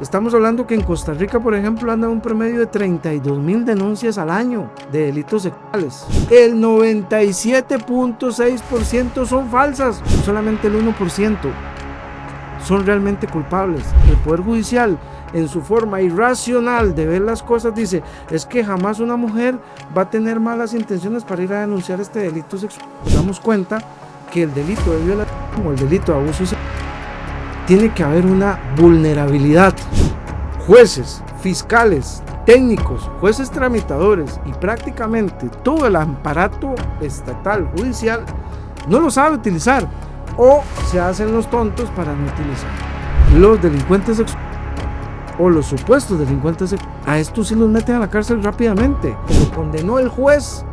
Estamos hablando que en Costa Rica, por ejemplo, anda un promedio de 32,000 denuncias al año de delitos sexuales. El 97,6% son falsas, solamente el 1% son realmente culpables. El Poder Judicial, en su forma irracional de ver las cosas, dice, es que jamás una mujer va a tener malas intenciones para ir a denunciar este delito sexual. Nos damos cuenta que el delito de violación o el delito de abuso sexual tiene que haber una vulnerabilidad. Jueces, fiscales, técnicos, jueces tramitadores y prácticamente todo el aparato estatal, judicial, no lo sabe utilizar o se hacen los tontos para no utilizar. Los delincuentes sexuales o los supuestos delincuentes sexuales, a estos sí los meten a la cárcel rápidamente. Lo condenó el juez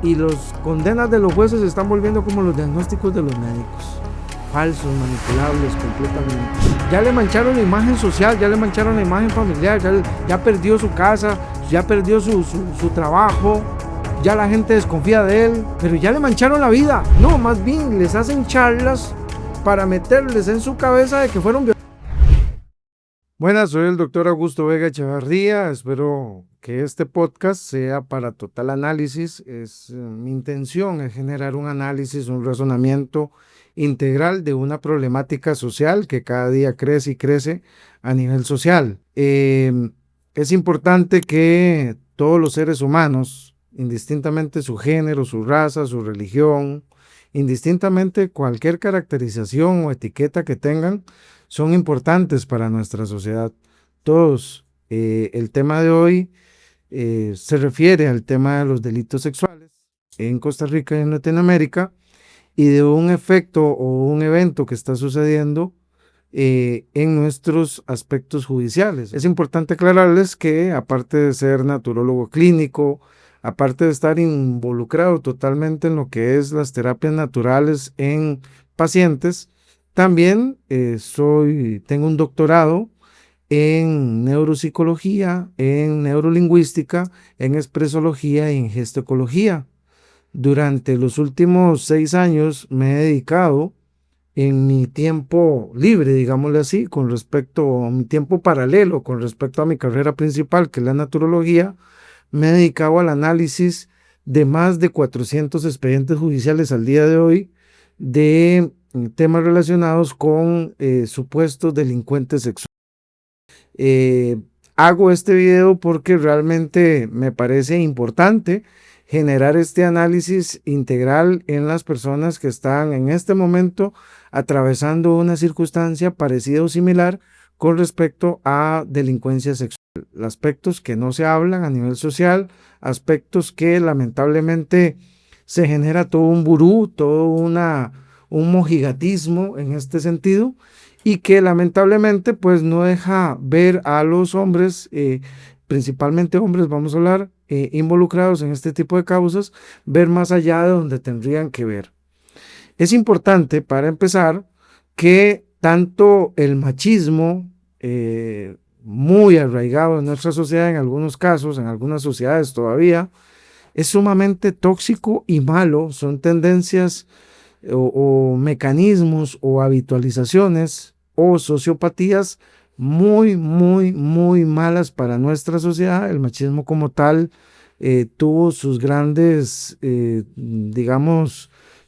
y las condenas de los jueces se están volviendo como los diagnósticos de los médicos. Falsos, manipulables completamente. Ya le mancharon la imagen social, ya le mancharon la imagen familiar, ya perdió su casa, ya perdió su trabajo, ya la gente desconfía de él, pero ya le mancharon la vida. No, más bien les hacen charlas para meterles en su cabeza de que fueron violados. Buenas, soy el doctor Augusto Vega Echevarría. Espero que este podcast sea para total análisis. Mi intención es generar un análisis, un razonamiento integral de una problemática social que cada día crece y crece a nivel social. Es importante que todos los seres humanos, indistintamente su género, su raza, su religión, indistintamente cualquier caracterización o etiqueta que tengan, son importantes para nuestra sociedad. Todos. El tema de hoy se refiere al tema de los delitos sexuales en Costa Rica y en Latinoamérica y de un efecto o un evento que está sucediendo en nuestros aspectos judiciales. Es importante aclararles que, aparte de ser naturólogo clínico, aparte de estar involucrado totalmente en lo que es las terapias naturales en pacientes, también tengo un doctorado en neuropsicología, en neurolingüística, en expresología y en gestoecología. Durante los últimos 6 años me he dedicado en mi tiempo libre, digámosle así, con respecto a mi tiempo paralelo, con respecto a mi carrera principal, que es la naturología, me he dedicado al análisis de más de 400 expedientes judiciales al día de hoy de temas relacionados con supuestos delincuentes sexuales. Hago este video porque realmente me parece importante generar este análisis integral en las personas que están en este momento atravesando una circunstancia parecida o similar con respecto a delincuencia sexual. Aspectos que no se hablan a nivel social, aspectos que lamentablemente se genera todo un vudú, un mojigatismo en este sentido, y que lamentablemente pues no deja ver a los hombres, principalmente hombres, vamos a hablar, involucrados en este tipo de causas, ver más allá de donde tendrían que ver. Es importante, para empezar, que tanto el machismo, muy arraigado en nuestra sociedad, en algunos casos, en algunas sociedades todavía, es sumamente tóxico y malo. Son tendencias o mecanismos o habitualizaciones o sociopatías muy, muy, muy malas para nuestra sociedad. El machismo como tal tuvo sus grandes,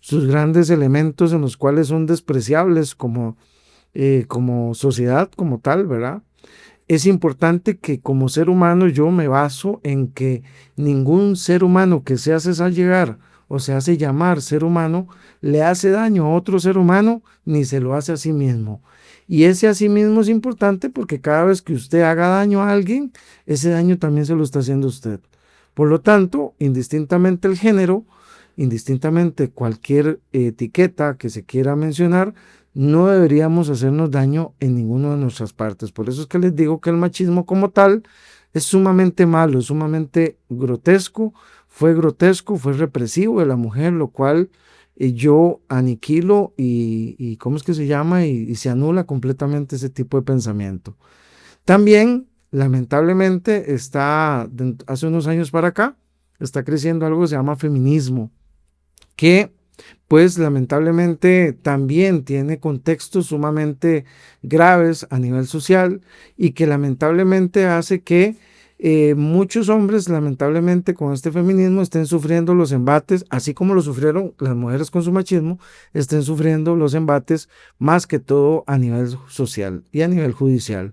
sus grandes elementos en los cuales son despreciables como sociedad, como tal, ¿verdad? Es importante que como ser humano yo me baso en que ningún ser humano que se hace llegar o se hace llamar ser humano le hace daño a otro ser humano ni se lo hace a sí mismo. Y ese a sí mismo es importante porque cada vez que usted haga daño a alguien, ese daño también se lo está haciendo usted. Por lo tanto, indistintamente el género, indistintamente cualquier etiqueta que se quiera mencionar, no deberíamos hacernos daño en ninguna de nuestras partes. Por eso es que les digo que el machismo como tal es sumamente malo, es sumamente grotesco, fue represivo de la mujer, lo cual yo aniquilo y ¿cómo es que se llama? Y se anula completamente ese tipo de pensamiento. También, lamentablemente, hace unos años para acá, está creciendo algo que se llama feminismo, que pues lamentablemente también tiene contextos sumamente graves a nivel social y que lamentablemente hace que muchos hombres lamentablemente con este feminismo estén sufriendo los embates, así como lo sufrieron las mujeres con su machismo, estén sufriendo los embates más que todo a nivel social y a nivel judicial.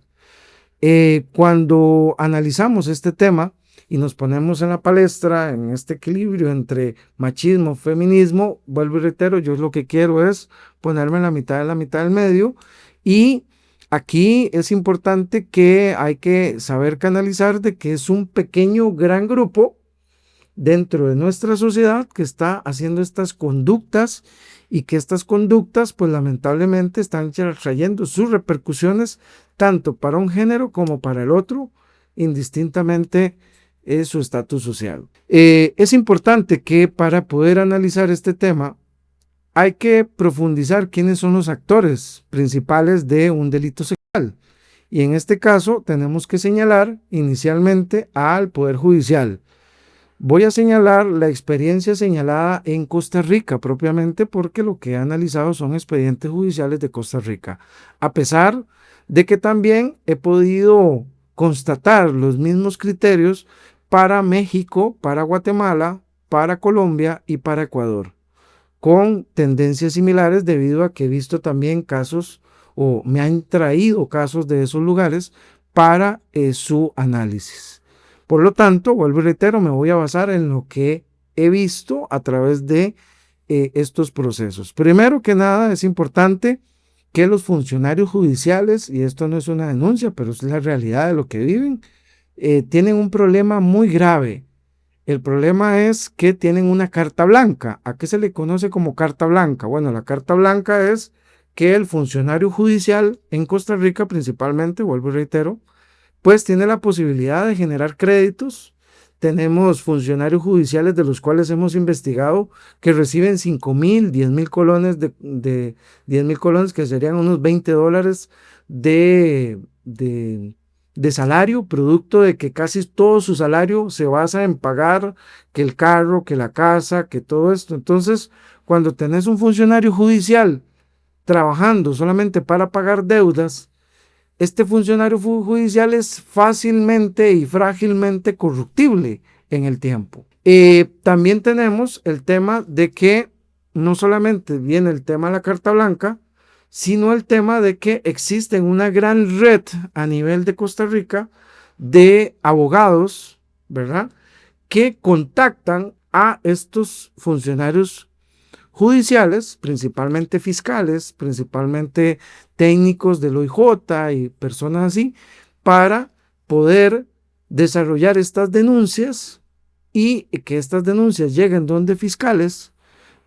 Cuando analizamos este tema y nos ponemos en la palestra, en este equilibrio entre machismo, feminismo, vuelvo y reitero, yo lo que quiero es ponerme en la mitad del medio, y aquí es importante que hay que saber canalizar de que es un pequeño, gran grupo dentro de nuestra sociedad que está haciendo estas conductas, y que estas conductas pues lamentablemente están trayendo sus repercusiones tanto para un género como para el otro, indistintamente su estatus social. Es importante que para poder analizar este tema hay que profundizar quiénes son los actores principales de un delito sexual. Y en este caso tenemos que señalar inicialmente al Poder Judicial. Voy a señalar la experiencia señalada en Costa Rica propiamente, porque lo que he analizado son expedientes judiciales de Costa Rica, a pesar de que también he podido constatar los mismos criterios para México, para Guatemala, para Colombia y para Ecuador, con tendencias similares, debido a que he visto también casos, o me han traído casos de esos lugares para su análisis. Por lo tanto, vuelvo y reitero, me voy a basar en lo que he visto a través de estos procesos. Primero que nada, es importante que los funcionarios judiciales, y esto no es una denuncia, pero es la realidad de lo que viven, tienen un problema muy grave. El problema es que tienen una carta blanca. ¿A qué se le conoce como carta blanca? Bueno, la carta blanca es que el funcionario judicial en Costa Rica principalmente, vuelvo y reitero, pues tiene la posibilidad de generar créditos. Tenemos funcionarios judiciales de los cuales hemos investigado que reciben 5,000, 10,000 colones, de 10,000 colones, que serían unos $20 de salario, producto de que casi todo su salario se basa en pagar que el carro, que la casa, que todo esto. Entonces, cuando tenés un funcionario judicial trabajando solamente para pagar deudas, este funcionario judicial es fácilmente y frágilmente corruptible en el tiempo. También tenemos el tema de que no solamente viene el tema de la carta blanca, sino el tema de que existe una gran red a nivel de Costa Rica de abogados, ¿verdad?, que contactan a estos funcionarios judiciales, principalmente fiscales, principalmente técnicos del OIJ y personas así, para poder desarrollar estas denuncias y que estas denuncias lleguen donde fiscales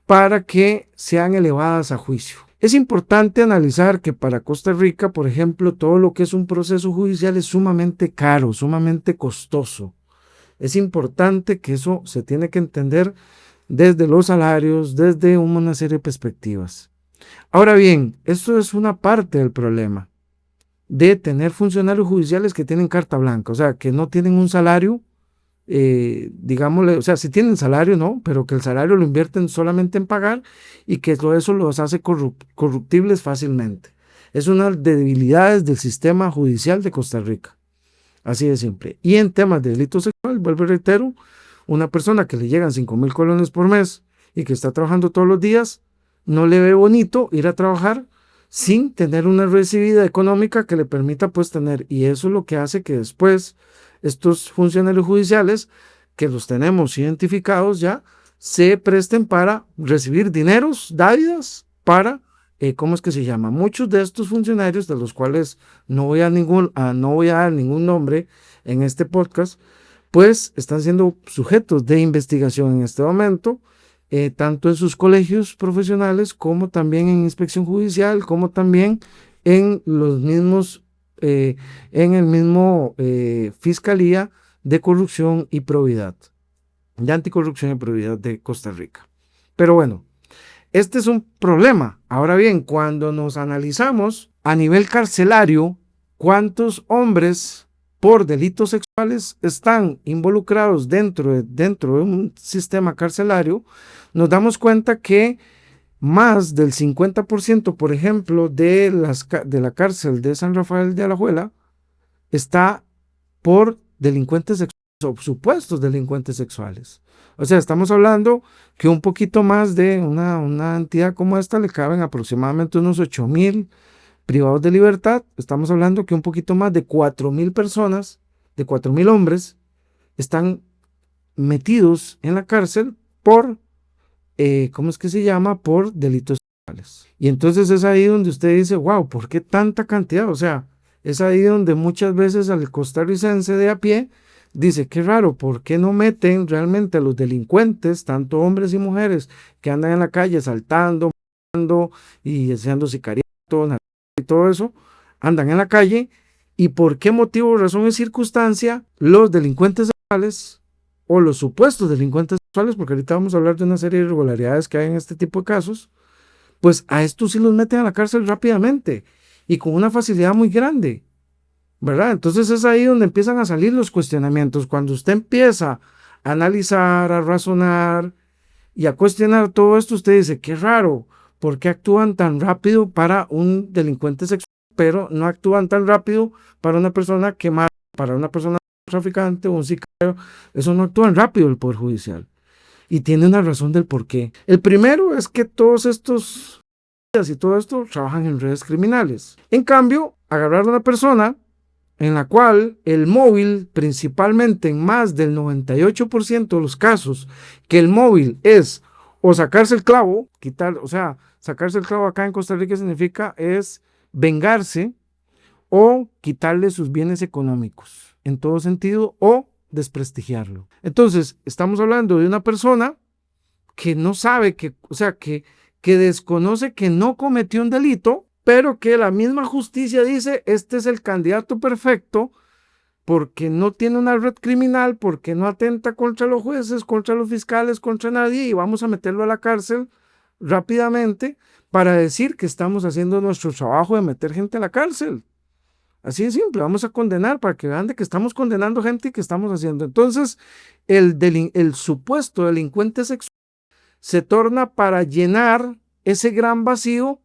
para que sean elevadas a juicio. Es importante analizar que para Costa Rica, por ejemplo, todo lo que es un proceso judicial es sumamente caro, sumamente costoso. Es importante que eso se tiene que entender desde los salarios, desde una serie de perspectivas. Ahora bien, esto es una parte del problema de tener funcionarios judiciales que tienen carta blanca, o sea, que no tienen un salario, digámosle, o sea, sí tienen salario, ¿no?, pero que el salario lo invierten solamente en pagar, y que eso los hace corruptibles fácilmente. Es una de las debilidades del sistema judicial de Costa Rica, así de simple. Y en temas de delito sexual, vuelvo y reitero, una persona que le llegan 5,000 colones por mes y que está trabajando todos los días, no le ve bonito ir a trabajar sin tener una recibida económica que le permita pues tener, y eso es lo que hace que después estos funcionarios judiciales, que los tenemos identificados ya, se presten para recibir dineros, dádivas, para, ¿cómo es que se llama? Muchos de estos funcionarios, de los cuales no voy a dar ningún nombre en este podcast, pues están siendo sujetos de investigación en este momento, tanto en sus colegios profesionales, como también en inspección judicial, como también en los mismos, en el mismo Fiscalía de Corrupción y Probidad, de Anticorrupción y Probidad de Costa Rica. Pero bueno, este es un problema. Ahora bien, cuando nos analizamos a nivel carcelario, ¿cuántos hombres por delitos sexuales están involucrados dentro de un sistema carcelario? Nos damos cuenta que más del 50%, por ejemplo, de la cárcel de San Rafael de Alajuela está por delincuentes sexuales o supuestos delincuentes sexuales. O sea, estamos hablando que un poquito más de una entidad como esta le caben aproximadamente unos 8,000 privados de libertad. Estamos hablando que un poquito más de 4,000 personas, de 4,000 hombres, están metidos en la cárcel por, ¿cómo es que se llama? Por delitos sexuales. Y entonces es ahí donde usted dice, wow, ¿por qué tanta cantidad? O sea, es ahí donde muchas veces al costarricense de a pie dice, qué raro, ¿por qué no meten realmente a los delincuentes, tanto hombres y mujeres, que andan en la calle saltando, matando y haciendo sicariato y todo eso, andan en la calle? ¿Y por qué motivo, razón y circunstancia los delincuentes sexuales o los supuestos delincuentes sexuales, porque ahorita vamos a hablar de una serie de irregularidades que hay en este tipo de casos, pues a estos sí los meten a la cárcel rápidamente y con una facilidad muy grande, ¿verdad? Entonces es ahí donde empiezan a salir los cuestionamientos. Cuando usted empieza a analizar, a razonar y a cuestionar todo esto, usted dice, qué raro, ¿por qué actúan tan rápido para un delincuente sexual, pero no actúan tan rápido para una persona que mata, para una persona traficante o un sicario? Eso no actúan rápido el Poder Judicial. Y tiene una razón del por qué. El primero es que todos estos y todo esto trabajan en redes criminales. En cambio, agarrar a una persona en la cual el móvil, principalmente en más del 98% de los casos, que el móvil es o sacarse el clavo, quitar, o sea, sacarse el clavo acá en Costa Rica significa es vengarse o quitarle sus bienes económicos, en todo sentido, o desprestigiarlo. Entonces, estamos hablando de una persona que no sabe, o sea, que desconoce que no cometió un delito, pero que la misma justicia dice, este es el candidato perfecto porque no tiene una red criminal, porque no atenta contra los jueces, contra los fiscales, contra nadie, y vamos a meterlo a la cárcel rápidamente para decir que estamos haciendo nuestro trabajo de meter gente a la cárcel. Así de simple, vamos a condenar para que vean de que estamos condenando gente y que estamos haciendo. Entonces, el supuesto delincuente sexual se torna para llenar ese gran vacío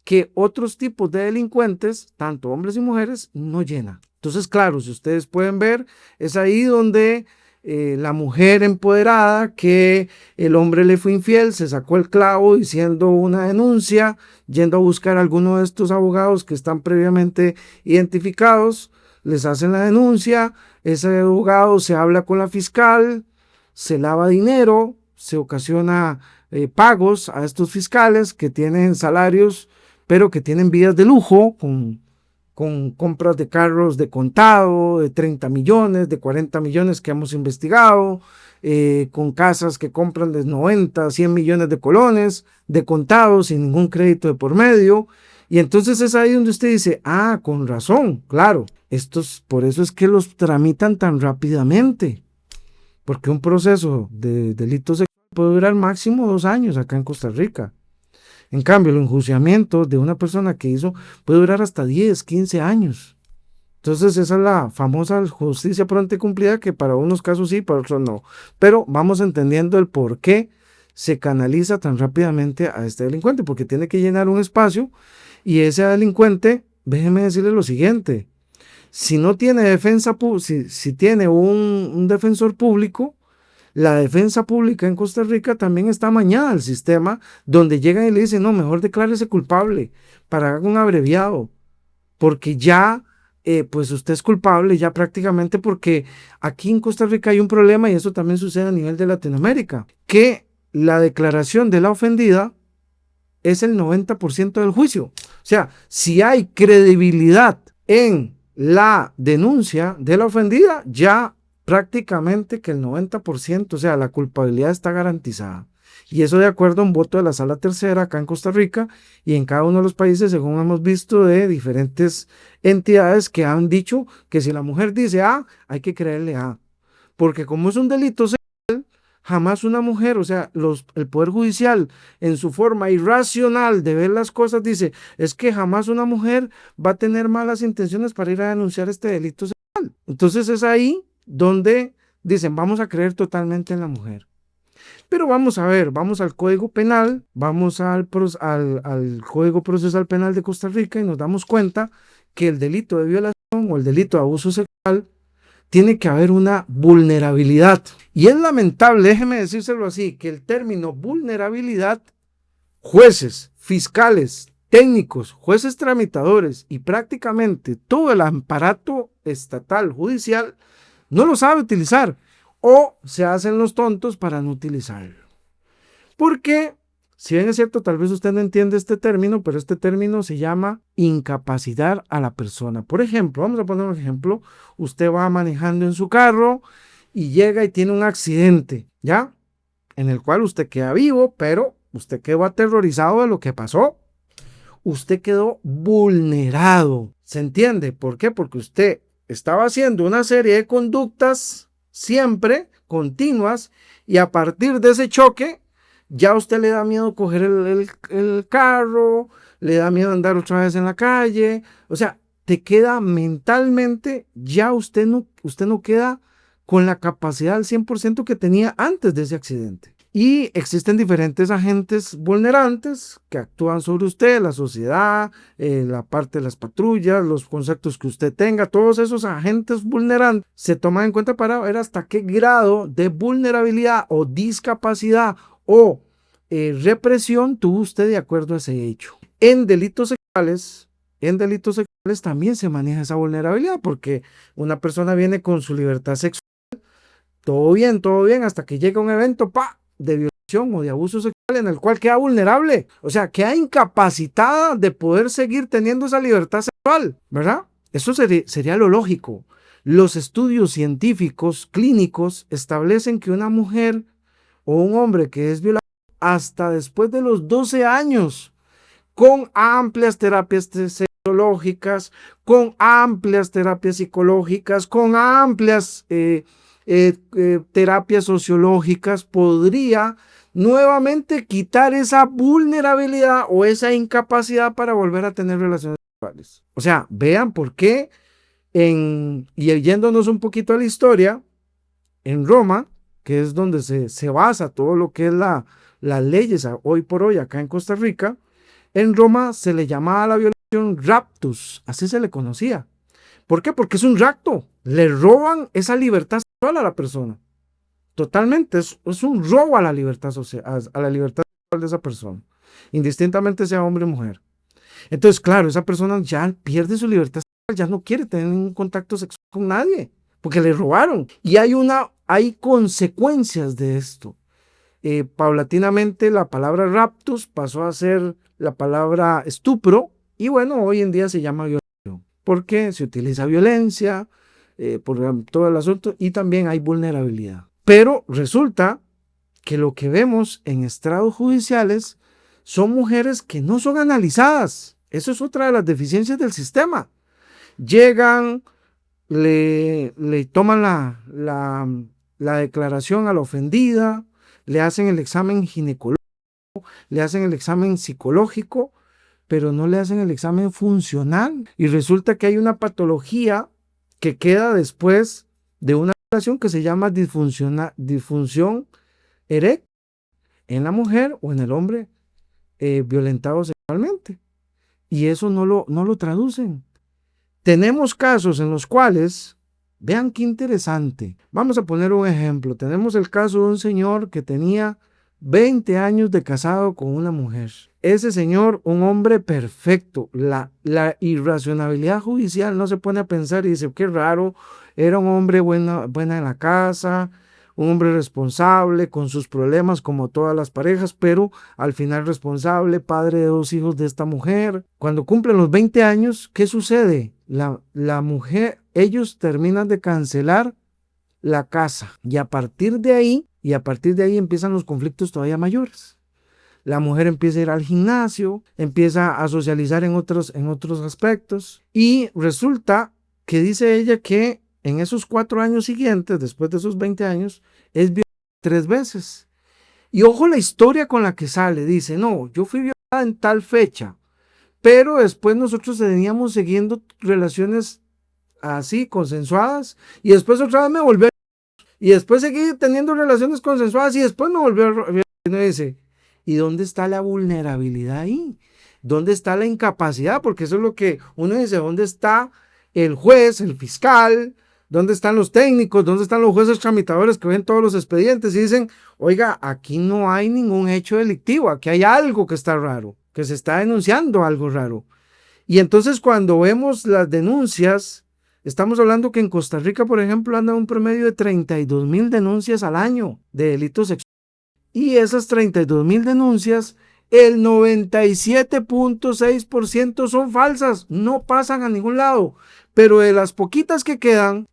que otros tipos de delincuentes, tanto hombres y mujeres, no llenan. Entonces, claro, si ustedes pueden ver, es ahí donde la mujer empoderada, que el hombre le fue infiel, se sacó el clavo diciendo una denuncia, yendo a buscar a alguno de estos abogados que están previamente identificados, les hacen la denuncia, ese abogado se habla con la fiscal, se lava dinero, se ocasiona pagos a estos fiscales que tienen salarios, pero que tienen vidas de lujo, con compras de carros de contado, de 30 millones, de 40 millones que hemos investigado, con casas que compran de 90, 100 millones de colones, de contado, sin ningún crédito de por medio. Y entonces es ahí donde usted dice, ah, con razón, claro, por eso es que los tramitan tan rápidamente, porque un proceso de delito sexual puede durar máximo 2 años acá en Costa Rica. En cambio, el enjuiciamiento de una persona que hizo puede durar hasta 10, 15 años. Entonces, esa es la famosa justicia pronta y cumplida, que para unos casos sí, para otros no. Pero vamos entendiendo el por qué se canaliza tan rápidamente a este delincuente, porque tiene que llenar un espacio y ese delincuente, déjeme decirle lo siguiente, si no tiene defensa, si tiene un defensor público, la defensa pública en Costa Rica también está amañada al sistema, donde llegan y le dicen, no, mejor declárese culpable para hacer un abreviado, porque ya, pues usted es culpable ya prácticamente, porque aquí en Costa Rica hay un problema, y eso también sucede a nivel de Latinoamérica, que la declaración de la ofendida es el 90% del juicio. O sea, si hay credibilidad en la denuncia de la ofendida, ya prácticamente que el 90%, o sea, la culpabilidad está garantizada. Y eso de acuerdo a un voto de la Sala Tercera acá en Costa Rica y en cada uno de los países, según hemos visto de diferentes entidades que han dicho que si la mujer dice A, hay que creerle A. Porque como es un delito sexual, jamás una mujer, o sea, el Poder Judicial en su forma irracional de ver las cosas dice, es que jamás una mujer va a tener malas intenciones para ir a denunciar este delito sexual. Entonces es ahí donde dicen, vamos a creer totalmente en la mujer. Pero vamos a ver, vamos al Código Penal, vamos al Código Procesal Penal de Costa Rica y nos damos cuenta que el delito de violación o el delito de abuso sexual tiene que haber una vulnerabilidad. Y es lamentable, déjeme decírselo así, que el término vulnerabilidad, jueces, fiscales, técnicos, jueces tramitadores y prácticamente todo el aparato estatal judicial no lo sabe utilizar o se hacen los tontos para no utilizarlo. Porque, si bien es cierto, tal vez usted no entiende este término, pero este término se llama incapacitar a la persona. Por ejemplo, vamos a poner un ejemplo, usted va manejando en su carro y llega y tiene un accidente, ¿ya? En el cual usted queda vivo, pero usted quedó aterrorizado de lo que pasó. Usted quedó vulnerado. ¿Se entiende? ¿Por qué? Porque usted estaba haciendo una serie de conductas siempre continuas y a partir de ese choque ya a usted le da miedo coger el carro, le da miedo andar otra vez en la calle. O sea, te queda mentalmente, ya usted no queda con la capacidad al 100% que tenía antes de ese accidente. Y existen diferentes agentes vulnerantes que actúan sobre usted, la sociedad, la parte de las patrullas, los conceptos que usted tenga, todos esos agentes vulnerantes se toman en cuenta para ver hasta qué grado de vulnerabilidad o discapacidad o represión tuvo usted de acuerdo a ese hecho. En delitos sexuales también se maneja esa vulnerabilidad porque una persona viene con su libertad sexual, todo bien, hasta que llega un evento, de violación o de abuso sexual en el cual queda vulnerable, o sea, queda incapacitada de poder seguir teniendo esa libertad sexual, ¿verdad? Eso sería lo lógico. Los estudios científicos clínicos establecen que una mujer o un hombre que es violado hasta después de los 12 años, con amplias terapias sexológicas, con amplias terapias psicológicas, con amplias terapias sociológicas, podría nuevamente quitar esa vulnerabilidad o esa incapacidad para volver a tener relaciones sexuales. O sea, vean por qué, y yéndonos un poquito a la historia, en Roma, que es donde se basa todo lo que es las leyes hoy por hoy acá en Costa Rica, en Roma se le llamaba a la violación raptus, así se le conocía. ¿Por qué? Porque es un rapto, le roban esa libertad sexual a la persona. Totalmente, es un robo a la libertad social, a la libertad sexual de esa persona, indistintamente sea hombre o mujer. Entonces, claro, esa persona ya pierde su libertad sexual, ya no quiere tener ningún contacto sexual con nadie, porque le robaron. Y hay consecuencias de esto. Paulatinamente la palabra raptus pasó a ser la palabra estupro, y bueno, hoy en día se llama violación, porque se utiliza violencia, por todo el asunto, y también hay vulnerabilidad. Pero resulta que lo que vemos en estrados judiciales son mujeres que no son analizadas. Eso es otra de las deficiencias del sistema. Llegan, le toman la declaración a la ofendida, le hacen el examen ginecológico, le hacen el examen psicológico, pero no le hacen el examen funcional. Y resulta que hay una patología que queda después de una relación que se llama disfunción eréctil en la mujer o en el hombre violentado sexualmente. Y eso no lo traducen. Tenemos casos en los cuales, vean qué interesante, vamos a poner un ejemplo. Tenemos el caso de un señor que tenía 20 años de casado con una mujer. Ese señor, un hombre perfecto. La irracionalidad judicial no se pone a pensar y dice, qué raro, era un hombre buena en la casa, un hombre responsable, con sus problemas como todas las parejas, pero al final responsable, padre de 2 hijos de esta mujer. Cuando cumplen los 20 años, ¿qué sucede? La mujer, ellos terminan de cancelar la casa y a partir de ahí empiezan los conflictos todavía mayores. La mujer empieza a ir al gimnasio, empieza a socializar en otros aspectos y resulta que dice ella que en esos 4 años siguientes, después de esos 20 años, es violada 3 veces. Y ojo la historia con la que sale, dice, no, yo fui violada en tal fecha, pero después nosotros teníamos siguiendo relaciones así, consensuadas, y después otra vez me volvió. Y después seguí teniendo relaciones consensuadas y después no volvió a... Y uno dice, ¿y dónde está la vulnerabilidad ahí? ¿Dónde está la incapacidad? Porque eso es lo que uno dice, ¿dónde está el juez, el fiscal? ¿Dónde están los técnicos? ¿Dónde están los jueces tramitadores que ven todos los expedientes y dicen, oiga, aquí no hay ningún hecho delictivo, aquí hay algo que está raro, que se está denunciando algo raro? Y entonces cuando vemos las denuncias, estamos hablando que en Costa Rica, por ejemplo, anda un promedio de 32,000 denuncias al año de delitos sexuales. Y esas 32,000 denuncias, el 97,6% son falsas, no pasan a ningún lado. Pero de las poquitas que quedan,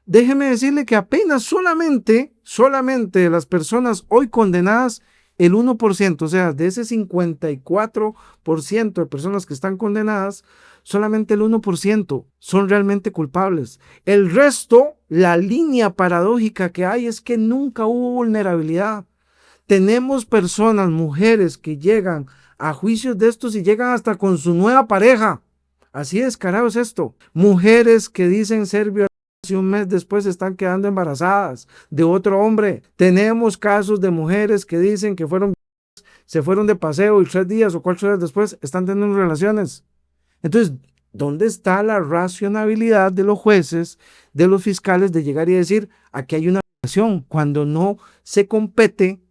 déjeme decirle que apenas solamente de las personas hoy condenadas, el 1%, o sea, de ese 54% de personas que están condenadas, solamente el 1% son realmente culpables. El resto, la línea paradójica que hay es que nunca hubo vulnerabilidad. Tenemos personas, mujeres, que llegan a juicios de estos y llegan hasta con su nueva pareja. Así descarado es esto. Mujeres que dicen ser violadas y un mes después están quedando embarazadas de otro hombre. Tenemos casos de mujeres que dicen que se fueron de paseo y 3 días o 4 días después están teniendo relaciones. Entonces, ¿dónde está la racionalidad de los jueces, de los fiscales, de llegar y decir, aquí hay una relación, cuando no se compete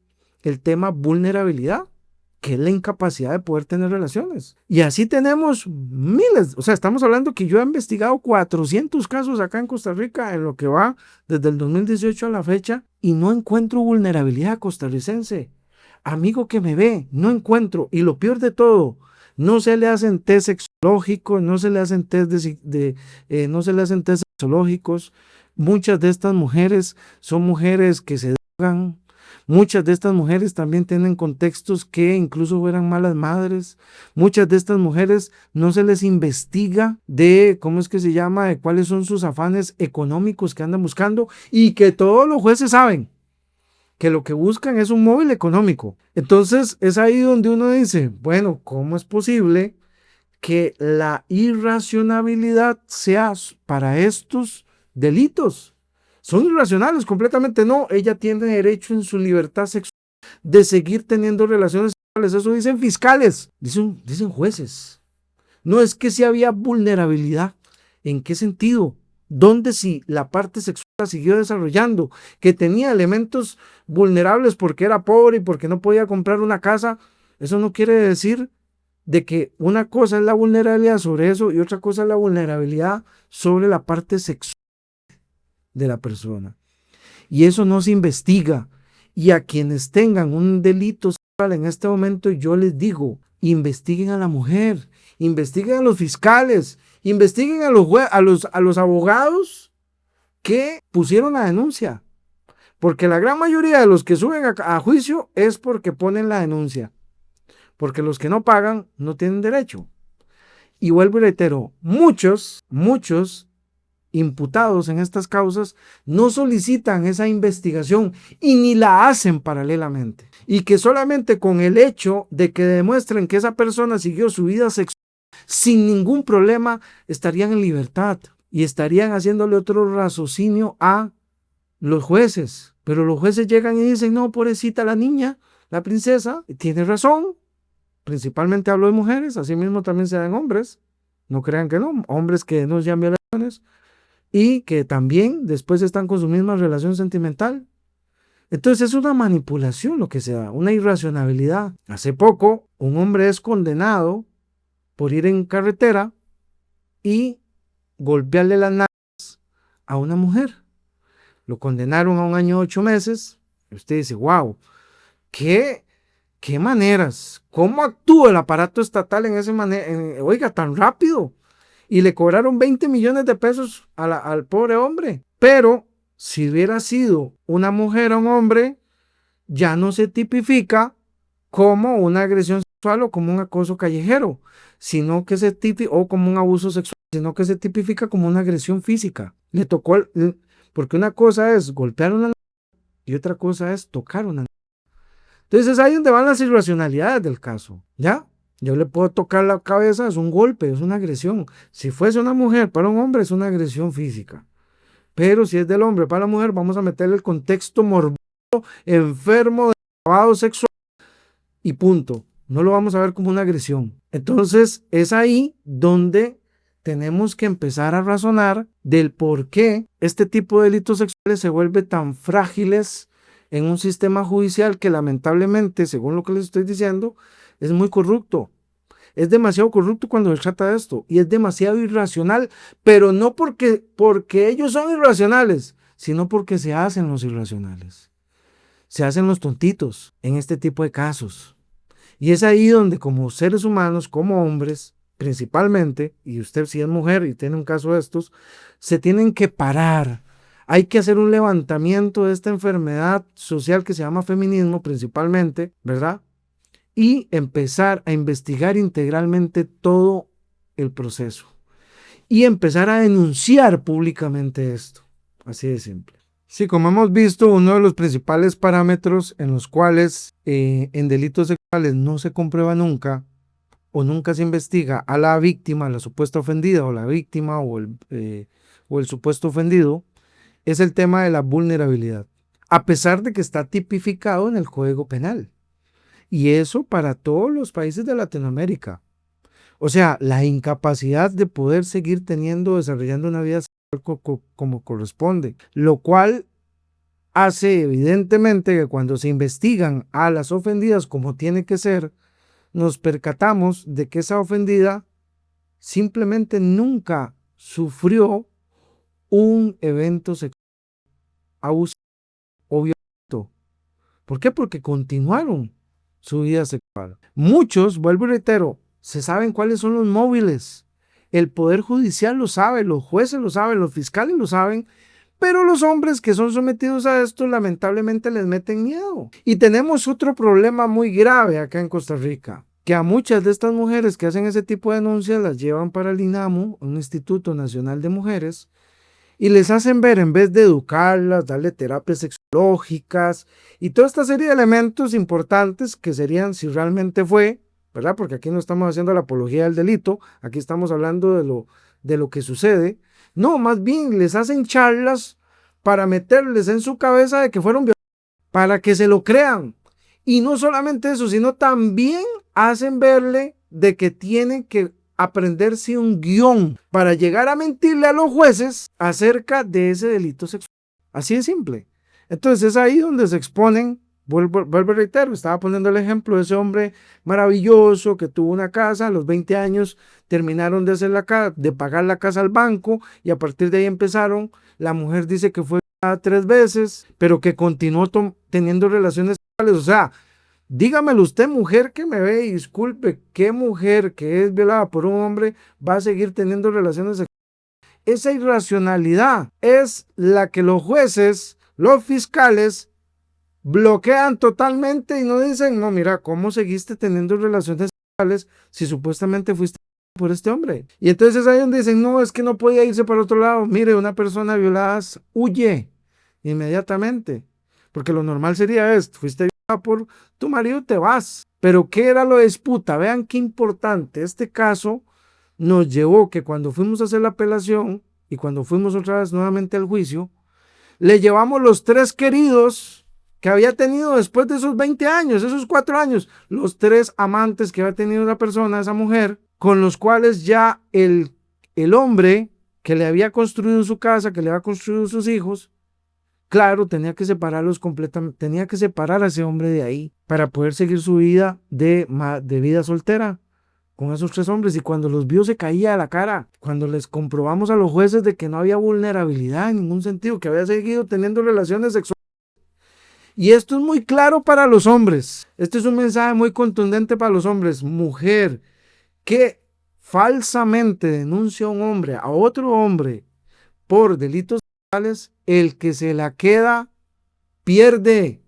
el tema vulnerabilidad, que es la incapacidad de poder tener relaciones? Y así tenemos miles, o sea, estamos hablando que yo he investigado 400 casos acá en Costa Rica en lo que va desde el 2018 a la fecha y no encuentro vulnerabilidad costarricense. Amigo que me ve, no encuentro. Y lo peor de todo, no se le hacen test sexológicos, no se le hacen test no se le hacen test sexológicos. Muchas de estas mujeres son mujeres que se drogan. Muchas de estas mujeres también tienen contextos que incluso eran malas madres. Muchas de estas mujeres no se les investiga de, ¿cómo es que se llama?, de cuáles son sus afanes económicos que andan buscando y que todos los jueces saben que lo que buscan es un móvil económico. Entonces es ahí donde uno dice, bueno, ¿cómo es posible que la irracionalidad sea para estos delitos? Son irracionales completamente. No, ella tiene derecho en su libertad sexual de seguir teniendo relaciones sexuales. Eso dicen fiscales, dicen jueces. No es que si había vulnerabilidad. ¿En qué sentido? ¿Dónde si la parte sexual la siguió desarrollando? Que tenía elementos vulnerables porque era pobre y porque no podía comprar una casa. Eso no quiere decir de que una cosa es la vulnerabilidad sobre eso y otra cosa es la vulnerabilidad sobre la parte sexual de la persona. Y eso no se investiga. Y a quienes tengan un delito sexual en este momento, yo les digo, investiguen a la mujer, investiguen a los fiscales, investiguen a los abogados que pusieron la denuncia. Porque la gran mayoría de los que suben a juicio es porque ponen la denuncia. Porque los que no pagan no tienen derecho. Y vuelvo y reitero, muchos imputados en estas causas no solicitan esa investigación y ni la hacen paralelamente. Y que solamente con el hecho de que demuestren que esa persona siguió su vida sexual sin ningún problema, estarían en libertad y estarían haciéndole otro raciocinio a los jueces. Pero los jueces llegan y dicen, no, pobrecita la niña, la princesa, tiene razón. Principalmente hablo de mujeres, así mismo también se dan hombres. No crean que no, hombres que denuncian violaciones y que también después están con su misma relación sentimental. Entonces es una manipulación lo que se da, una irracionalidad. Hace poco un hombre es condenado por ir en carretera y golpearle las nalgas a una mujer. Lo condenaron a 1 año 8 meses. Y usted dice, wow, ¿qué maneras? ¿Cómo actúa el aparato estatal en ese manera? Oiga, tan rápido. Y le cobraron 20 millones de pesos al pobre hombre. Pero si hubiera sido una mujer o un hombre, ya no se tipifica como una agresión sexual o como un acoso callejero, sino que se tipifica, o como un abuso sexual, sino que se tipifica como una agresión física. Le tocó, porque una cosa es golpear una y otra cosa es tocar una. Entonces es ahí donde van las irracionalidades del caso, ¿ya? Yo le puedo tocar la cabeza, es un golpe, es una agresión. Si fuese una mujer para un hombre, es una agresión física. Pero si es del hombre para la mujer, vamos a meterle el contexto morboso, enfermo, de lavado sexual y punto. No lo vamos a ver como una agresión. Entonces es ahí donde tenemos que empezar a razonar del por qué este tipo de delitos sexuales se vuelven tan frágiles en un sistema judicial que lamentablemente, según lo que les estoy diciendo, es muy corrupto. Es demasiado corrupto cuando se trata de esto y es demasiado irracional, pero no porque ellos son irracionales, sino porque se hacen los irracionales. Se hacen los tontitos en este tipo de casos. Y es ahí donde como seres humanos, como hombres, principalmente, y usted si es mujer y tiene un caso de estos, se tienen que parar. Hay que hacer un levantamiento de esta enfermedad social que se llama feminismo principalmente, ¿verdad? Y empezar a investigar integralmente todo el proceso. Y empezar a denunciar públicamente esto. Así de simple. Sí, como hemos visto, uno de los principales parámetros en los cuales en delitos sexuales no se comprueba nunca o nunca se investiga a la víctima, a la supuesta ofendida o la víctima o el supuesto ofendido, es el tema de la vulnerabilidad, a pesar de que está tipificado en el Código Penal. Y eso para todos los países de Latinoamérica. O sea, la incapacidad de poder seguir desarrollando una vida sexual como corresponde, lo cual hace evidentemente que cuando se investigan a las ofendidas como tiene que ser, nos percatamos de que esa ofendida simplemente nunca sufrió un evento sexual abusivo o violento. ¿Por qué? Porque continuaron su vida sexual. Muchos, vuelvo y reitero, se saben cuáles son los móviles. El Poder Judicial lo sabe, los jueces lo saben, los fiscales lo saben, pero los hombres que son sometidos a esto lamentablemente les meten miedo. Y tenemos otro problema muy grave acá en Costa Rica, que a muchas de estas mujeres que hacen ese tipo de denuncias las llevan para el INAMU, un Instituto Nacional de Mujeres, y les hacen ver, en vez de educarlas, darle terapias sexológicas y toda esta serie de elementos importantes que serían si realmente fue, ¿verdad? Porque aquí no estamos haciendo la apología del delito, aquí estamos hablando de lo que sucede. No, más bien les hacen charlas para meterles en su cabeza de que fueron violadas, para que se lo crean. Y no solamente eso, sino también hacen verle de que tienen que aprenderse un guión para llegar a mentirle a los jueces acerca de ese delito sexual. Así de simple. Entonces es ahí donde se exponen, vuelvo a reiterar, estaba poniendo el ejemplo de ese hombre maravilloso que tuvo una casa, a los 20 años terminaron de de pagar la casa al banco y a partir de ahí empezaron, la mujer dice que fue 3 veces, pero que continuó teniendo relaciones sexuales, o sea, dígamelo usted, mujer que me ve, y disculpe, ¿qué mujer que es violada por un hombre va a seguir teniendo relaciones sexuales? Esa irracionalidad es la que los jueces, los fiscales, bloquean totalmente y no dicen, no, mira, ¿cómo seguiste teniendo relaciones sexuales si supuestamente fuiste por este hombre? Y entonces ahí donde dicen, no, es que no podía irse para otro lado. Mire, una persona violada huye inmediatamente, porque lo normal sería fuiste por tu marido, te vas. Pero ¿qué era lo de disputa? Vean qué importante. Este caso nos llevó que cuando fuimos a hacer la apelación y cuando fuimos otra vez nuevamente al juicio, le llevamos los 3 queridos que había tenido después de esos 20 años, esos 4 años, los 3 amantes que había tenido esa persona, esa mujer, con los cuales ya el hombre que le había construido su casa, que le había construido sus hijos, claro, tenía que separarlos completamente, tenía que separar a ese hombre de ahí para poder seguir su vida de vida soltera con esos 3 hombres. Y cuando los vio se caía de la cara, cuando les comprobamos a los jueces de que no había vulnerabilidad en ningún sentido, que había seguido teniendo relaciones sexuales. Y esto es muy claro para los hombres, este es un mensaje muy contundente para los hombres. Mujer que falsamente denuncia a un hombre, a otro hombre, por delitos sexuales, el que se la queda pierde,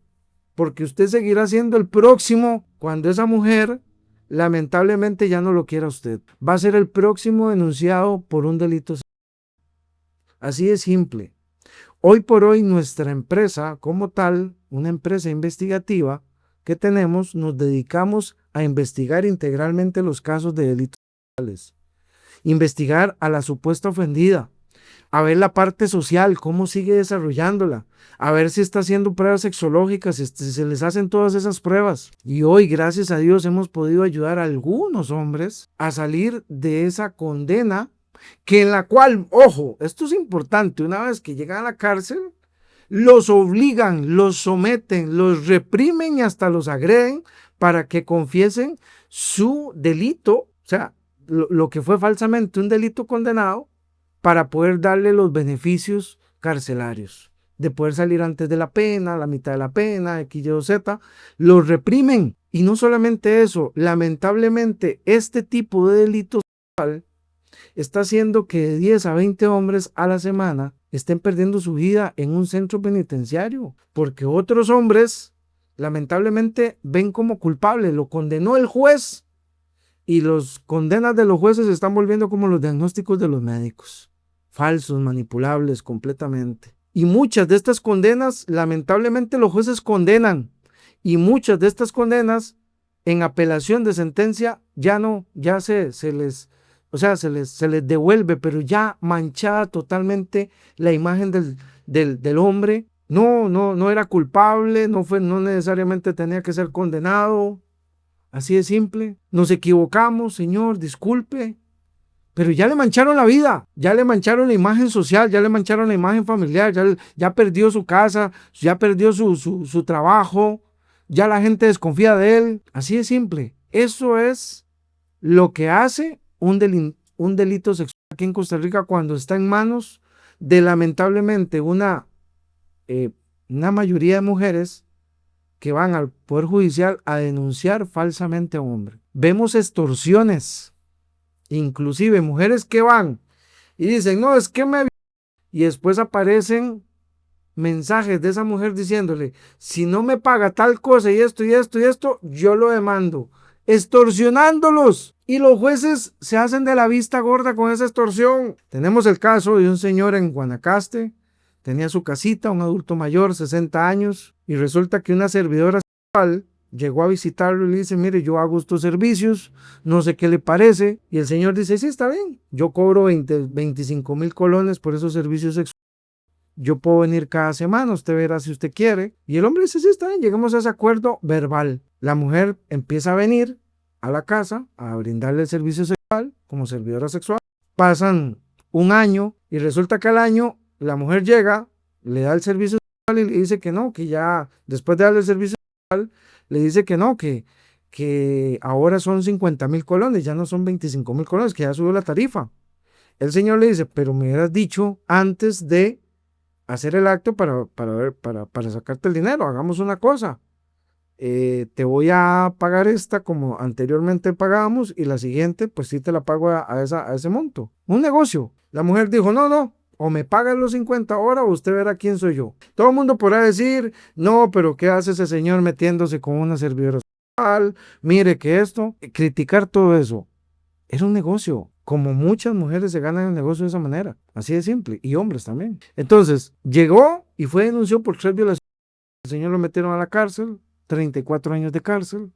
porque usted seguirá siendo el próximo cuando esa mujer lamentablemente ya no lo quiera usted. Va a ser el próximo denunciado por un delito sexual. Así de simple. Hoy por hoy nuestra empresa como tal, una empresa investigativa que tenemos, nos dedicamos a investigar integralmente los casos de delitos sexuales. Investigar a la supuesta ofendida, a ver la parte social, cómo sigue desarrollándola, a ver si está haciendo pruebas sexológicas, si se les hacen todas esas pruebas. Y hoy, gracias a Dios, hemos podido ayudar a algunos hombres a salir de esa condena, que en la cual, ojo, esto es importante, una vez que llegan a la cárcel, los obligan, los someten, los reprimen y hasta los agreden para que confiesen su delito, o sea, lo que fue falsamente un delito condenado, para poder darle los beneficios carcelarios, de poder salir antes de la pena, la mitad de la pena, X, Y o Z, los reprimen. Y no solamente eso, lamentablemente este tipo de delito sexual está haciendo que de 10 a 20 hombres a la semana estén perdiendo su vida en un centro penitenciario, porque otros hombres lamentablemente ven como culpable, lo condenó el juez y los condenas de los jueces se están volviendo como los diagnósticos de los médicos, falsos, manipulables completamente. Y muchas de estas condenas, lamentablemente los jueces condenan, y muchas de estas condenas en apelación de sentencia ya se les devuelve, pero ya manchada totalmente la imagen del hombre. No era culpable, no necesariamente tenía que ser condenado. Así de simple. Nos equivocamos, Señor, disculpe. Pero ya le mancharon la vida, ya le mancharon la imagen social, ya le mancharon la imagen familiar, ya perdió su casa, ya perdió su trabajo, ya la gente desconfía de él. Así de simple. Eso es lo que hace un delito sexual aquí en Costa Rica cuando está en manos de lamentablemente una mayoría de mujeres que van al Poder Judicial a denunciar falsamente a un hombre. Vemos extorsiones, inclusive mujeres que van y dicen, no, es que y después aparecen mensajes de esa mujer diciéndole, si no me paga tal cosa y esto y esto y esto, yo lo demando, extorsionándolos. Y los jueces se hacen de la vista gorda con esa extorsión. Tenemos el caso de un señor en Guanacaste, tenía su casita, un adulto mayor, 60 años, y resulta que una servidora sexual llegó a visitarlo y le dice, mire, yo hago estos servicios, no sé qué le parece. Y el señor dice, sí, está bien, yo cobro 25,000 colones por esos servicios sexuales. Yo puedo venir cada semana, usted verá si usted quiere. Y el hombre dice, sí, está bien, llegamos a ese acuerdo verbal. La mujer empieza a venir a la casa a brindarle el servicio sexual como servidora sexual. Pasan un año y resulta que al año la mujer llega, le da el servicio sexual y le dice que no, que ya después de darle el servicio sexual, le dice que no, que ahora son 50,000 colones, ya no son 25,000 colones, que ya subió la tarifa. El señor le dice, pero me hubieras dicho antes de hacer el acto para sacarte el dinero, hagamos una cosa. Te voy a pagar esta como anteriormente pagábamos y la siguiente pues sí te la pago a ese monto. Un negocio. La mujer dijo, no, o me pagan los 50 ahora o usted verá quién soy yo. Todo el mundo podrá decir, no, pero ¿qué hace ese señor metiéndose con una servidora sexual? Mire que esto, criticar todo eso. Era un negocio, como muchas mujeres se ganan el negocio de esa manera, así de simple, y hombres también. Entonces, llegó y fue denunció por 3 violaciones. El señor lo metieron a la cárcel, 34 años de cárcel.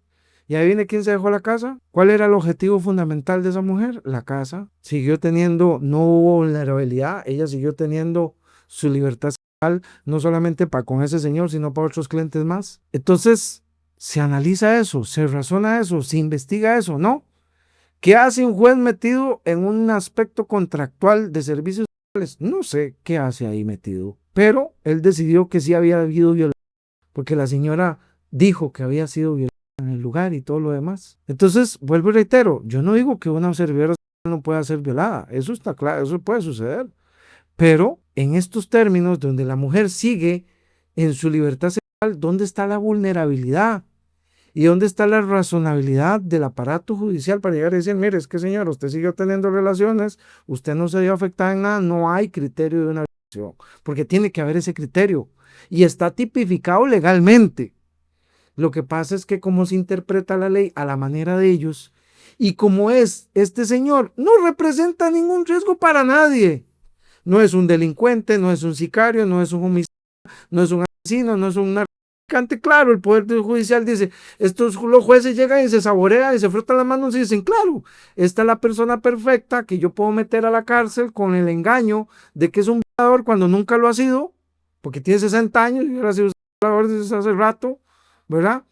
Y ahí viene quién se dejó la casa. ¿Cuál era el objetivo fundamental de esa mujer? La casa. Siguió teniendo, no hubo vulnerabilidad, ella siguió teniendo su libertad sexual, no solamente para con ese señor, sino para otros clientes más. Entonces, se analiza eso, se razona eso, se investiga eso, ¿no? ¿Qué hace un juez metido en un aspecto contractual de servicios sexuales? No sé qué hace ahí metido, pero él decidió que sí había habido violencia, porque la señora dijo que había sido violada en el lugar y todo lo demás. Entonces, vuelvo y reitero, yo no digo que una servidora no pueda ser violada, eso está claro, eso puede suceder, pero en estos términos donde la mujer sigue en su libertad sexual, ¿dónde está la vulnerabilidad? ¿Y dónde está la razonabilidad del aparato judicial para llegar a decir, mire, es que señor, usted siguió teniendo relaciones, usted no se dio afectada en nada, no hay criterio de una violación, porque tiene que haber ese criterio y está tipificado legalmente. Lo que pasa es que como se interpreta la ley a la manera de ellos y como es este señor, no representa ningún riesgo para nadie. No es un delincuente, no es un sicario, no es un homicida, no es un asesino, no es un narcotraficante, bastante claro. El Poder Judicial dice, los jueces llegan y se saborean y se frotan las manos y dicen, claro, esta es la persona perfecta que yo puedo meter a la cárcel con el engaño de que es un violador cuando nunca lo ha sido, porque tiene 60 años y ahora ha sido un violador desde hace rato, ¿verdad?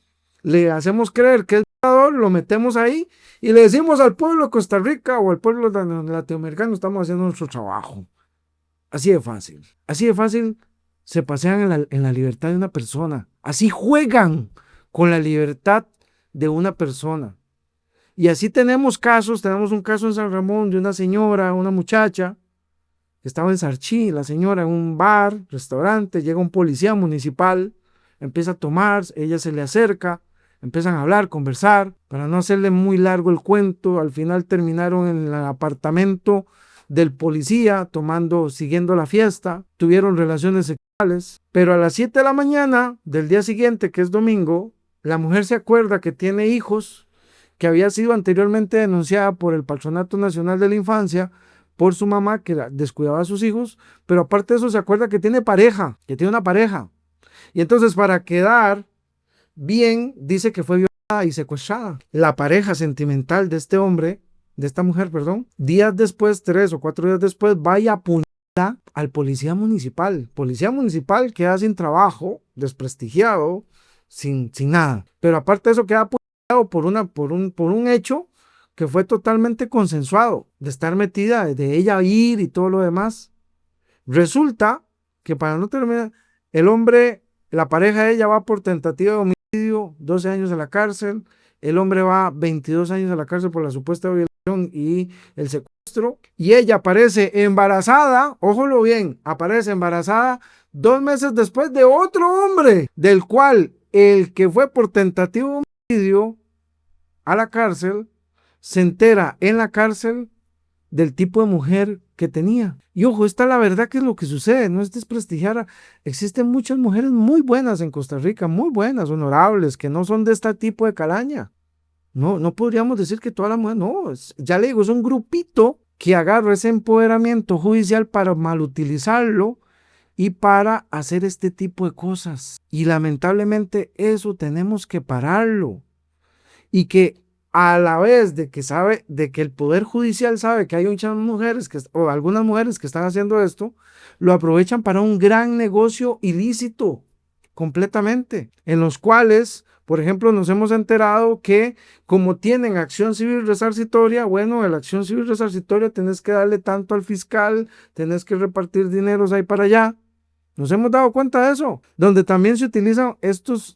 Le hacemos creer que es violador, lo metemos ahí y le decimos al pueblo de Costa Rica o al pueblo latinoamericano, estamos haciendo nuestro trabajo. Así de fácil. Así de fácil se pasean en la libertad de una persona. Así juegan con la libertad de una persona. Y así tenemos un caso en San Ramón de una señora, una muchacha, que estaba en Sarchí, la señora en un bar, restaurante, llega un policía municipal, empieza a tomar, ella se le acerca, empiezan a hablar, conversar, para no hacerle muy largo el cuento, al final terminaron en el apartamento del policía, siguiendo la fiesta, tuvieron relaciones sexuales, pero a las 7 de la mañana del día siguiente, que es domingo, la mujer se acuerda que tiene hijos, que había sido anteriormente denunciada por el Patronato Nacional de la Infancia, por su mamá que descuidaba a sus hijos, pero aparte de eso se acuerda que tiene una pareja, y entonces para quedar bien, dice que fue violada y secuestrada. La pareja sentimental de esta mujer, días después, 3 o 4 días después, va y apuñala al policía municipal queda sin trabajo, desprestigiado, sin nada, pero aparte de eso queda apuñalado por un hecho que fue totalmente consensuado, de estar metida, de ella ir y todo lo demás. Resulta que para no terminar, la pareja de ella va por tentativa de homicidio, 12 años a la cárcel, el hombre va 22 años a la cárcel por la supuesta violación y el secuestro, y ella aparece embarazada, ójolo bien, aparece embarazada 2 meses después de otro hombre, del cual el que fue por tentativa de homicidio a la cárcel, se entera en la cárcel del tipo de mujer que tenía. Y ojo, esta es la verdad que es lo que sucede, no es desprestigiar. Existen muchas mujeres muy buenas en Costa Rica, muy buenas, honorables, que no son de este tipo de calaña. No podríamos decir que todas las mujeres, no, ya le digo, es un grupito que agarra ese empoderamiento judicial para malutilizarlo y para hacer este tipo de cosas. Y lamentablemente eso tenemos que pararlo. Y que a la vez de que el Poder Judicial sabe que hay muchas mujeres o algunas mujeres que están haciendo esto, lo aprovechan para un gran negocio ilícito, completamente, en los cuales, por ejemplo, nos hemos enterado que como tienen acción civil resarcitoria, bueno, en la acción civil resarcitoria tenés que darle tanto al fiscal, tenés que repartir dineros ahí para allá. Nos hemos dado cuenta de eso, donde también se utilizan estos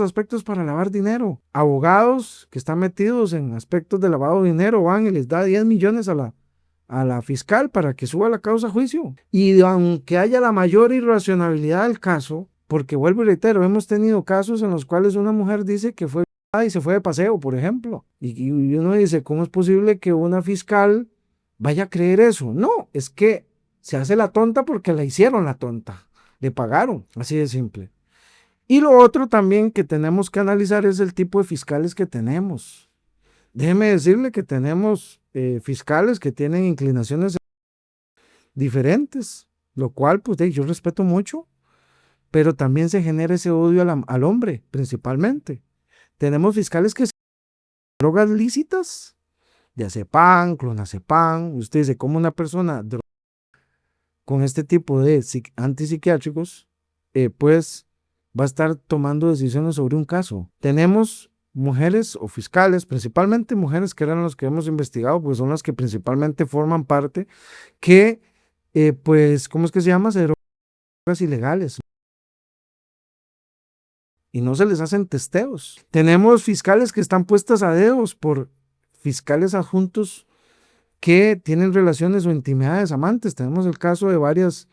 aspectos para lavar dinero. Abogados que están metidos en aspectos de lavado de dinero van y les da 10 millones a la fiscal para que suba la causa a juicio. Y aunque haya la mayor irracionalidad del caso, porque vuelvo y reitero, hemos tenido casos en los cuales una mujer dice que fue violada y se fue de paseo, por ejemplo. Y uno dice, ¿cómo es posible que una fiscal vaya a creer eso? No, es que se hace la tonta porque la hicieron la tonta. Le pagaron, así de simple. Y lo otro también que tenemos que analizar es el tipo de fiscales que tenemos. Déjeme decirle que tenemos fiscales que tienen inclinaciones diferentes, lo cual pues yo respeto mucho, pero también se genera ese odio al hombre, principalmente. Tenemos fiscales que se drogas lícitas, diazepam, clonazepam. Usted dice, ¿cómo una persona con este tipo de antipsiquiátricos pues va a estar tomando decisiones sobre un caso? Tenemos mujeres o fiscales, principalmente mujeres que eran los que hemos investigado, pues son las que principalmente forman parte, que pues, ¿cómo es que se llama? Se drogas ilegales. Y no se les hacen testeos. Tenemos fiscales que están puestas a dedos por fiscales adjuntos que tienen relaciones o intimidades amantes. Tenemos el caso de varias,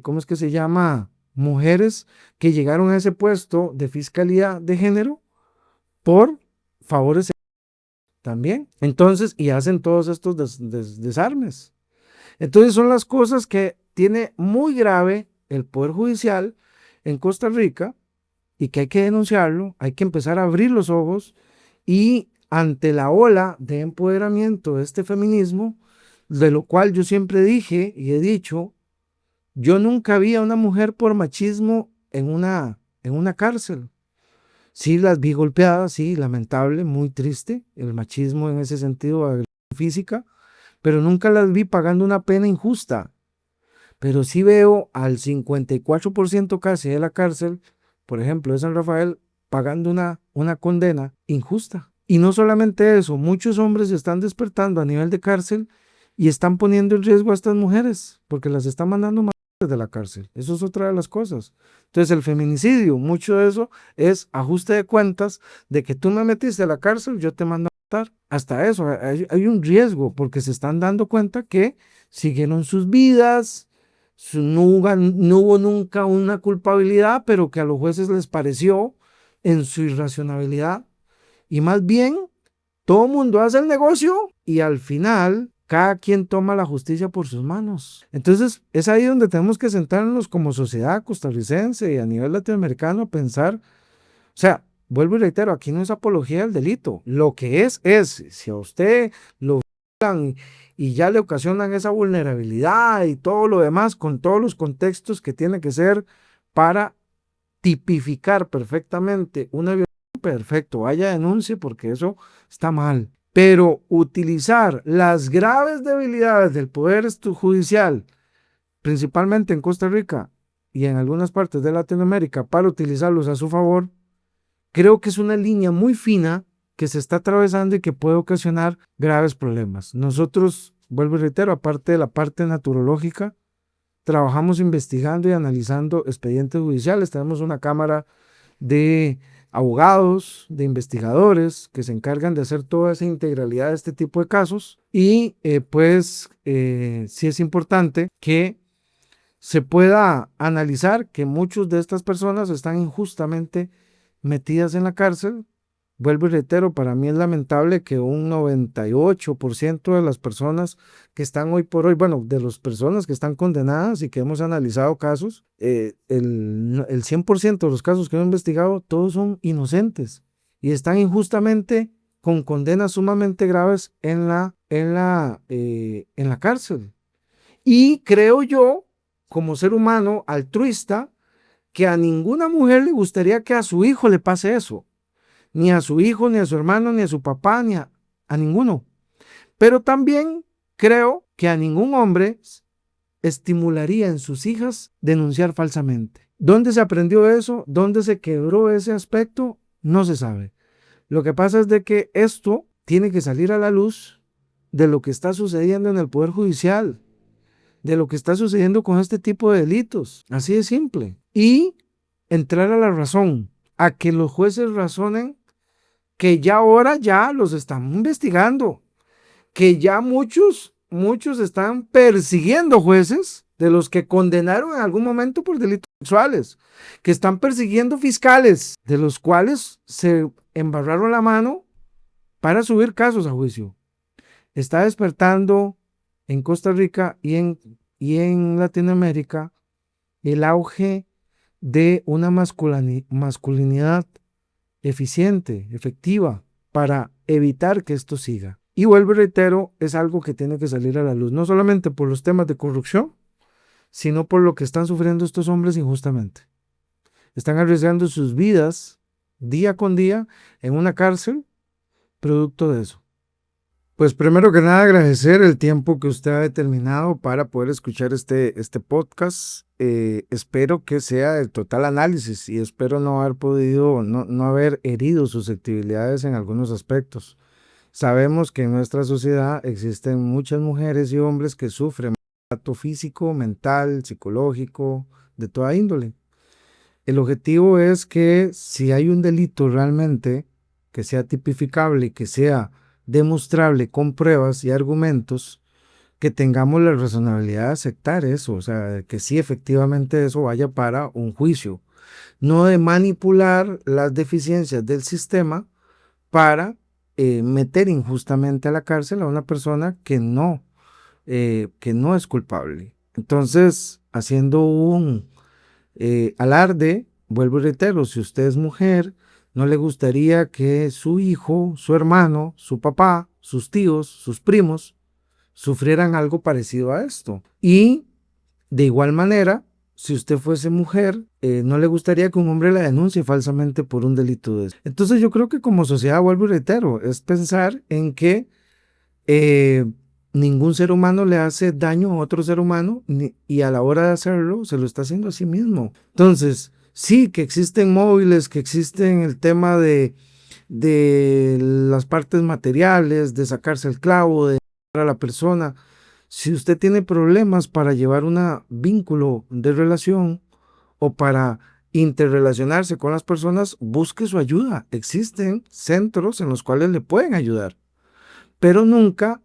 ¿cómo es que se llama? Mujeres que llegaron a ese puesto de fiscalía de género por favores también. Entonces, y hacen todos estos desarmes. Entonces son las cosas que tiene muy grave el Poder Judicial en Costa Rica y que hay que denunciarlo, hay que empezar a abrir los ojos y ante la ola de empoderamiento de este feminismo, de lo cual yo siempre dije y he dicho, yo nunca vi a una mujer por machismo en en una cárcel. Sí, las vi golpeadas, sí, lamentable, muy triste, el machismo en ese sentido, agresión física, pero nunca las vi pagando una pena injusta. Pero sí veo al 54% casi de la cárcel, por ejemplo, de San Rafael, pagando una condena injusta. Y no solamente eso, muchos hombres se están despertando a nivel de cárcel y están poniendo en riesgo a estas mujeres, porque las están mandando más de la cárcel. Eso es otra de las cosas. Entonces el feminicidio, mucho de eso es ajuste de cuentas de que tú me metiste a la cárcel, yo te mando a matar. Hasta eso, hay un riesgo, porque se están dando cuenta que siguieron sus vidas, no hubo nunca una culpabilidad, pero que a los jueces les pareció en su irracionalidad. Y más bien, todo el mundo hace el negocio y al final cada quien toma la justicia por sus manos. Entonces es ahí donde tenemos que sentarnos como sociedad costarricense y a nivel latinoamericano a pensar, o sea, vuelvo y reitero, aquí no es apología del delito. Lo que es, si a usted lo violan y ya le ocasionan esa vulnerabilidad y todo lo demás, con todos los contextos que tiene que ser para tipificar perfectamente una violación, perfecto, vaya denuncie porque eso está mal. Pero utilizar las graves debilidades del poder judicial, principalmente en Costa Rica y en algunas partes de Latinoamérica, para utilizarlos a su favor, creo que es una línea muy fina que se está atravesando y que puede ocasionar graves problemas. Nosotros, vuelvo y reitero, aparte de la parte naturológica, trabajamos investigando y analizando expedientes judiciales. Tenemos una cámara de abogados, de investigadores que se encargan de hacer toda esa integralidad de este tipo de casos y sí es importante que se pueda analizar que muchas de estas personas están injustamente metidas en la cárcel. Vuelvo y reitero, para mí es lamentable que un 98% de las personas que están hoy por hoy, bueno, de las personas que están condenadas y que hemos analizado casos, el 100% de los casos que hemos investigado, todos son inocentes y están injustamente con condenas sumamente graves en la cárcel. Y creo yo, como ser humano altruista, que a ninguna mujer le gustaría que a su hijo le pase eso. Ni a su hijo, ni a su hermano, ni a su papá, ni a ninguno. Pero también creo que a ningún hombre estimularía en sus hijas denunciar falsamente. ¿Dónde se aprendió eso? ¿Dónde se quebró ese aspecto? No se sabe. Lo que pasa es de que esto tiene que salir a la luz de lo que está sucediendo en el Poder Judicial, de lo que está sucediendo con este tipo de delitos. Así de simple. Y entrar a la razón, a que los jueces razonen que ya ahora ya los están investigando, que ya muchos están persiguiendo jueces de los que condenaron en algún momento por delitos sexuales, que están persiguiendo fiscales de los cuales se embarraron la mano para subir casos a juicio. Está despertando en Costa Rica y en Latinoamérica el auge de una masculinidad eficiente, efectiva, para evitar que esto siga. Y vuelvo y reitero, es algo que tiene que salir a la luz, no solamente por los temas de corrupción, sino por lo que están sufriendo estos hombres injustamente. Están arriesgando sus vidas día con día en una cárcel, producto de eso. Pues primero que nada agradecer el tiempo que usted ha determinado para poder escuchar este podcast. Espero que sea el total análisis y espero no haber herido susceptibilidades en algunos aspectos. Sabemos que en nuestra sociedad existen muchas mujeres y hombres que sufren maltrato físico, mental, psicológico, de toda índole. El objetivo es que si hay un delito realmente que sea tipificable y que sea demostrable con pruebas y argumentos, que tengamos la razonabilidad de aceptar eso, o sea, que sí efectivamente eso vaya para un juicio, no de manipular las deficiencias del sistema para meter injustamente a la cárcel a una persona que no es culpable. Entonces, haciendo un alarde, vuelvo y reitero, si usted es mujer, no le gustaría que su hijo, su hermano, su papá, sus tíos, sus primos sufrieran algo parecido a esto. Y de igual manera, si usted fuese mujer, no le gustaría que un hombre la denuncie falsamente por un delito de eso. Entonces yo creo que como sociedad, vuelvo y reitero, es pensar en que ningún ser humano le hace daño a otro ser humano y a la hora de hacerlo se lo está haciendo a sí mismo. Entonces, sí, que existen móviles, que existen el tema de las partes materiales, de sacarse el clavo, de a la persona. Si usted tiene problemas para llevar un vínculo de relación o para interrelacionarse con las personas, busque su ayuda. Existen centros en los cuales le pueden ayudar, pero nunca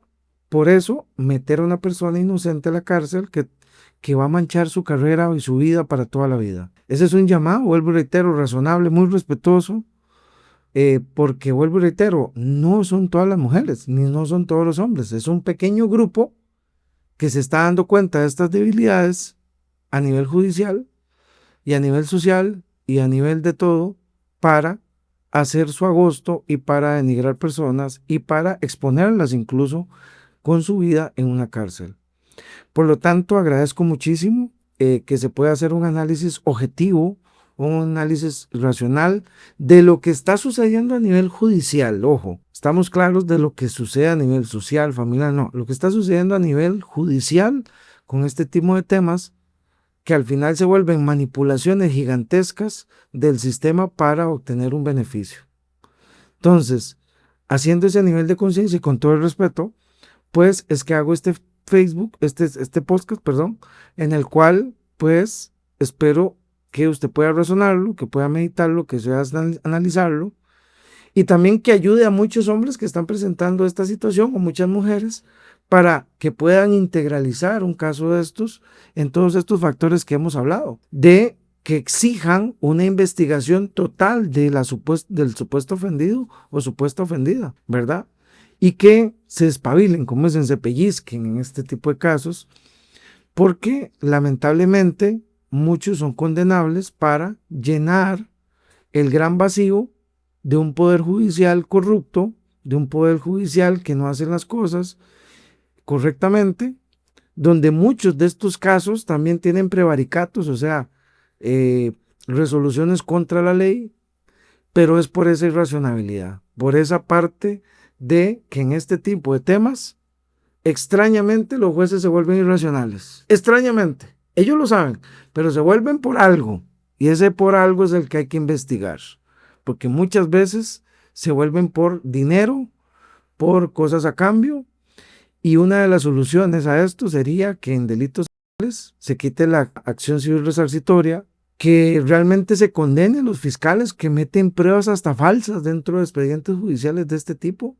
por eso meter a una persona inocente a la cárcel que va a manchar su carrera y su vida para toda la vida. Ese es un llamado, vuelvo y reitero, razonable, muy respetuoso, porque vuelvo y reitero, no son todas las mujeres, ni no son todos los hombres, es un pequeño grupo que se está dando cuenta de estas debilidades a nivel judicial y a nivel social y a nivel de todo para hacer su agosto y para denigrar personas y para exponerlas incluso con su vida en una cárcel. Por lo tanto, agradezco muchísimo que se pueda hacer un análisis objetivo, un análisis racional de lo que está sucediendo a nivel judicial. Ojo, estamos claros de lo que sucede a nivel social, familiar, no. Lo que está sucediendo a nivel judicial con este tipo de temas que al final se vuelven manipulaciones gigantescas del sistema para obtener un beneficio. Entonces, haciendo ese nivel de conciencia y con todo el respeto, pues es que hago este Facebook, este podcast, perdón, en el cual pues espero que usted pueda razonarlo, que pueda meditarlo, que pueda analizarlo y también que ayude a muchos hombres que están presentando esta situación o muchas mujeres para que puedan integralizar un caso de estos en todos estos factores que hemos hablado, de que exijan una investigación total de del supuesto ofendido o supuesta ofendida, ¿verdad? Y que se espabilen, como dicen, se pellizquen en este tipo de casos, porque lamentablemente muchos son condenables para llenar el gran vacío de un poder judicial corrupto, de un poder judicial que no hace las cosas correctamente, donde muchos de estos casos también tienen prevaricatos, o sea, resoluciones contra la ley, pero es por esa irracionalidad, por esa parte de que en este tipo de temas, extrañamente los jueces se vuelven irracionales. Extrañamente, ellos lo saben, pero se vuelven por algo, y ese por algo es el que hay que investigar, porque muchas veces se vuelven por dinero, por cosas a cambio, y una de las soluciones a esto sería que en delitos civiles se quite la acción civil resarcitoria, que realmente se condene a los fiscales que meten pruebas hasta falsas dentro de expedientes judiciales de este tipo,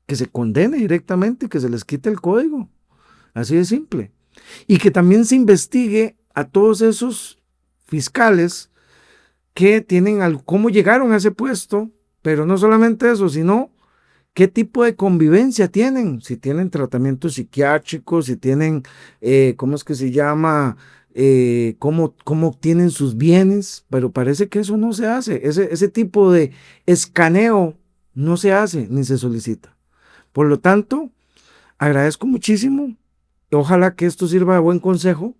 que se condene directamente, que se les quite el código, así de simple, y que también se investigue a todos esos fiscales que tienen cómo llegaron a ese puesto, pero no solamente eso, sino qué tipo de convivencia tienen, si tienen tratamiento psiquiátrico, si tienen, ¿cómo es que se llama? Cómo obtienen sus bienes, pero parece que eso no se hace, ese tipo de escaneo no se hace ni se solicita. Por lo tanto, agradezco muchísimo, ojalá que esto sirva de buen consejo.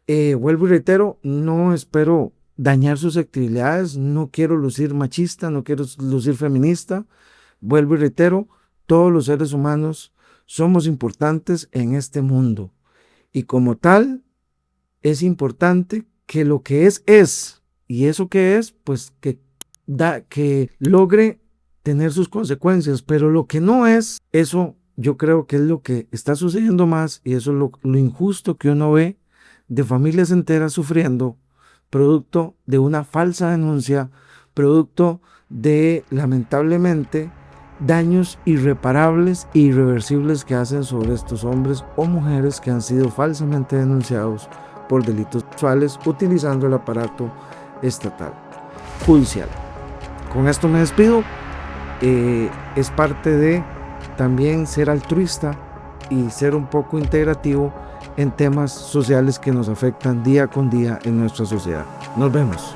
Vuelvo y reitero, no espero dañar susceptibilidades, no quiero lucir machista, no quiero lucir feminista. Vuelvo y reitero, todos los seres humanos somos importantes en este mundo y como tal es importante que lo que es, y eso que es, pues que logre tener sus consecuencias, pero lo que no es, eso yo creo que es lo que está sucediendo más y eso es lo injusto que uno ve de familias enteras sufriendo producto de una falsa denuncia, producto de lamentablemente daños irreparables e irreversibles que hacen sobre estos hombres o mujeres que han sido falsamente denunciados por delitos sexuales utilizando el aparato estatal, judicial. Con esto me despido. Es parte de también ser altruista y ser un poco integrativo en temas sociales que nos afectan día con día en nuestra sociedad. Nos vemos.